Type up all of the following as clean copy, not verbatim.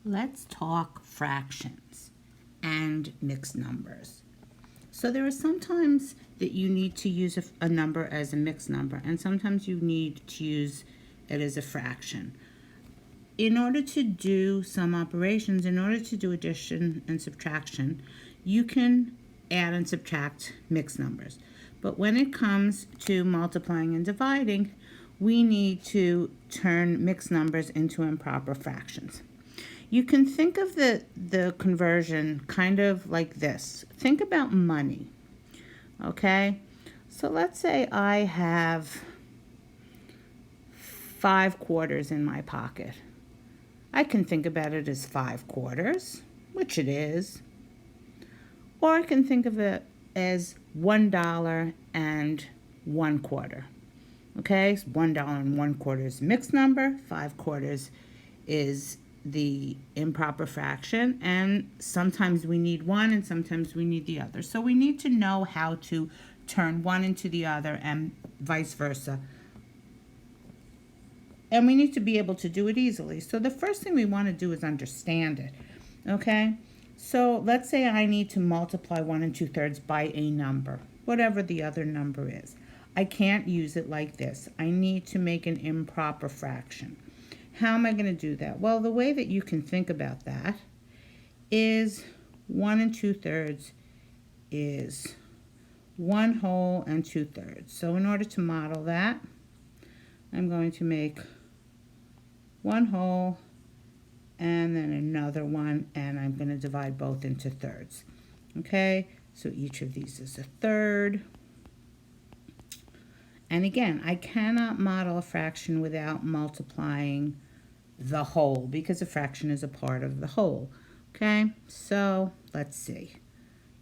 Let's talk fractions and mixed numbers. So there are some times that you need to use a number as a mixed number, and sometimes you need to use it as a fraction. In order to do some operations, in order to do addition and subtraction, you can add and subtract mixed numbers. But when it comes to multiplying and dividing, we need to turn mixed numbers into improper fractions. You can think of the conversion kind of like this. Think about money, okay? So let's say I have 5 quarters in my pocket. I can think about it as 5 quarters, which it is. Or I can think of it as $1.01. Okay, so $1.01 is a mixed number, 5 quarters is the improper fraction, and sometimes we need one and sometimes we need the other. So we need to know how to turn one into the other and vice versa. And we need to be able to do it easily. So the first thing we want to do is understand it. Okay? So let's say I need to multiply 1 2/3 by a number, whatever the other number is. I can't use it like this. I need to make an improper fraction. How am I going to do that? Well, the way that you can think about that is 1 2/3 is 1 whole and 2/3. So in order to model that, I'm going to make 1 whole and then another one, and I'm going to divide both into thirds. Okay, so each of these is a third. And again, I cannot model a fraction without multiplying the whole, because a fraction is a part of the whole. Okay, so let's see.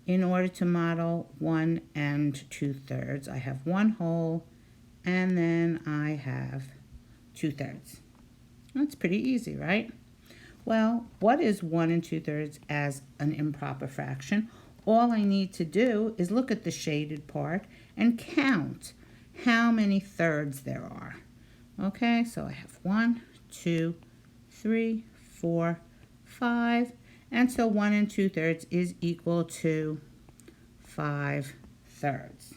In order to model 1 2/3, I have 1 whole and then I have 2/3. That's pretty easy, right? Well, what is 1 2/3 as an improper fraction? All I need to do is look at the shaded part and count how many thirds there are. Okay, so I have 1, 2, 3, 4, 5, and so 1 2/3 is equal to 5 thirds.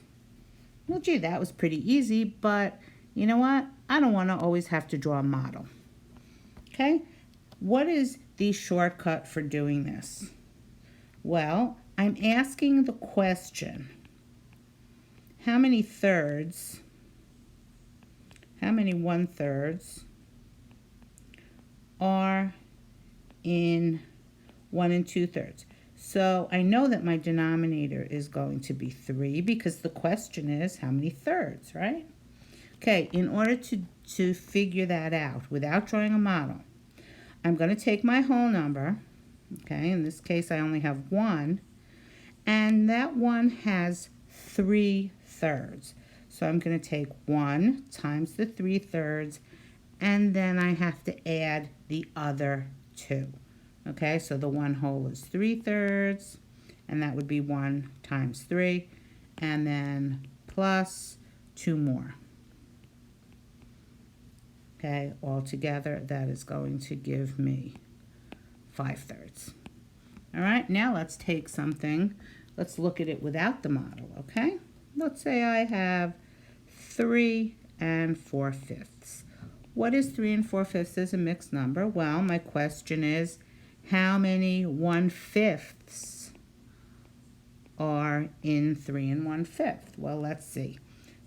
Well, gee, that was pretty easy, but you know what? I don't want to always have to draw a model. Okay, what is the shortcut for doing this? Well, I'm asking the question, how many 1/3 are in 1 2/3? So I know that my denominator is going to be 3 because the question is how many thirds, right? Okay, in order to figure that out without drawing a model, I'm going to take my whole number. Okay, in this case I only have 1, and that one has 3 thirds. So I'm going to take 1 times the 3 thirds, and then I have to add the other 2. Okay, so the 1 whole is 3 thirds, and that would be 1 times 3, and then plus 2 more. Okay, altogether that is going to give me 5 thirds. All right, now let's take something. Let's look at it without the model, okay? Let's say I have 3 4/5. What is 3 4/5 as a mixed number? Well, my question is, how many 1/5 are in 3 1/5? Well, let's see.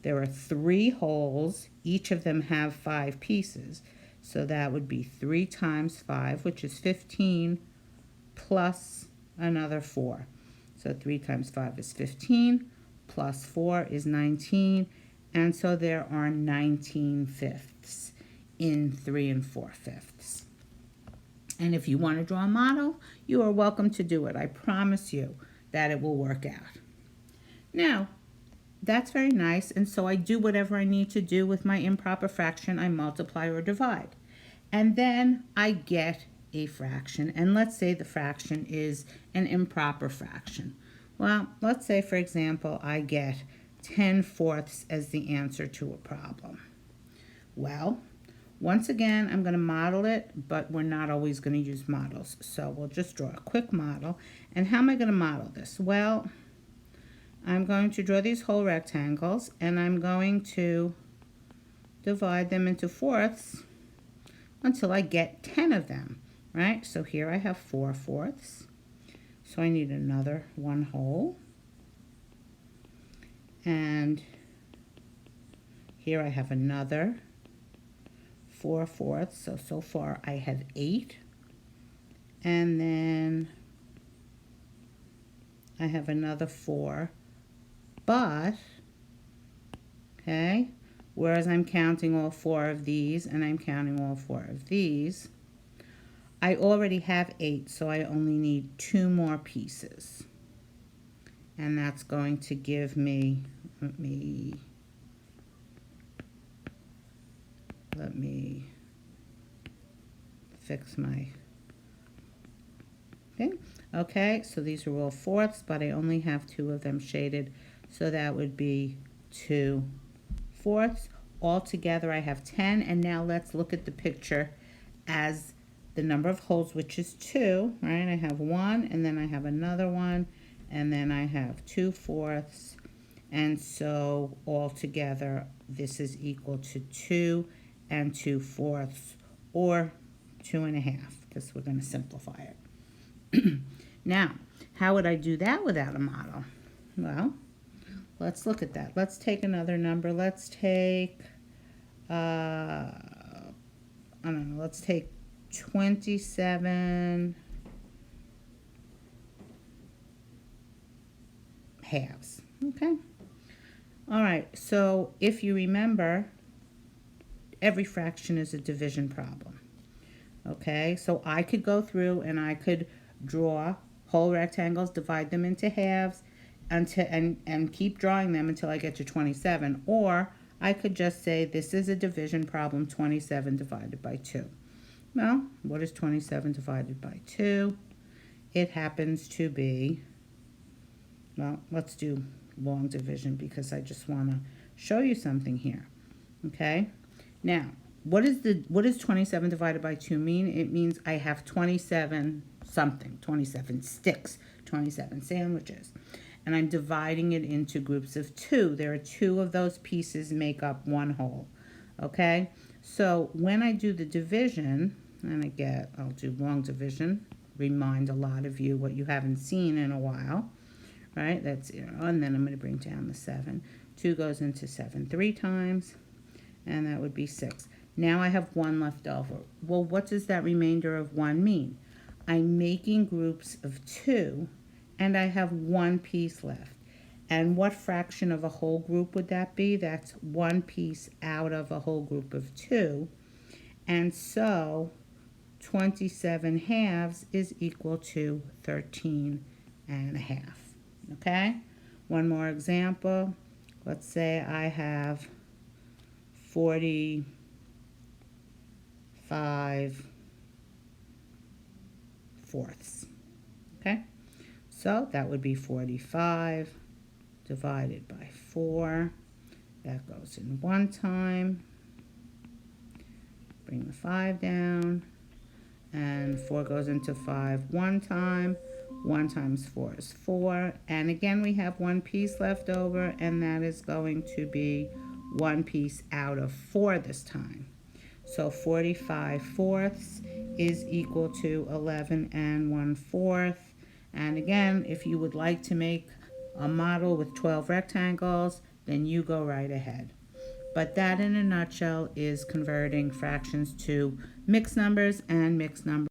There are 3 wholes. Each of them have 5 pieces. So that would be 3 times 5, which is 15, plus another 4. So 3 times 5 is 15, plus 4 is 19, and so there are 19/5 in 3 4/5. And if you want to draw a model, you are welcome to do it. I promise you that it will work out. Now, that's very nice, and so I do whatever I need to do with my improper fraction. I multiply or divide. And then I get a fraction, and let's say the fraction is an improper fraction. Well, let's say, for example, I get 10/4 as the answer to a problem. Well, Once again, I'm going to model it, but we're not always going to use models. So we'll just draw a quick model. And how am I going to model this? Well, I'm going to draw these whole rectangles, and I'm going to divide them into fourths until I get 10 of them, right? So here I have 4 fourths. So I need another 1 whole. And here I have another 4 fourths. So far I have 8. And then I have another 4. But, okay, whereas I'm counting all 4 of these and I'm counting all 4 of these, I already have 8, so I only need 2 more pieces. And that's going to give me, let me fix my thing. Okay, so these are all fourths, but I only have 2 of them shaded, so that would be 2 fourths. Altogether I have 10, and now let's look at the picture as the number of holes, which is 2, right? I have 1, and then I have another 1, and then I have 2 fourths, and so altogether this is equal to 2 and 2 fourths, or 2 1/2, because we're going to simplify it. Now, how would I do that without a model? Well, let's look at that. Let's take another number. Let's take, I don't know, let's take 27 halves. Okay. All right. So if you remember, every fraction is a division problem. Okay. So I could go through and I could draw whole rectangles, divide them into halves, and keep drawing them until I get to 27. Or I could just say this is a division problem, 27 divided by 2. Well, what is 27 divided by 2? It happens to be, well, let's do long division because I just want to show you something here. Okay? Now, what does 27 divided by 2 mean? It means I have 27 something, 27 sticks, 27 sandwiches. And I'm dividing it into groups of 2. There are 2 of those pieces make up 1 whole. Okay? So when I do the division, and I'll do long division, remind a lot of you what you haven't seen in a while, right? That's 0, and then I'm going to bring down the 7. 2 goes into 7 3 times, and that would be 6. Now I have 1 left over. Well, what does that remainder of 1 mean? I'm making groups of 2, and I have 1 piece left. And what fraction of a whole group would that be? That's 1 piece out of a whole group of 2. And so 27 halves is equal to 13 1/2. Okay? One more example. Let's say I have 45 fourths. Okay? So that would be 45 divided by 4. That goes in 1 time. Bring the 5 down. And 4 goes into 5 1 time. 1 times 4 is 4. And again, we have 1 piece left over, and that is going to be 1 piece out of 4 this time. So 45 fourths is equal to 11 1/4. And again, if you would like to make a model with 12 rectangles, then you go right ahead. But that in a nutshell is converting fractions to mixed numbers and mixed numbers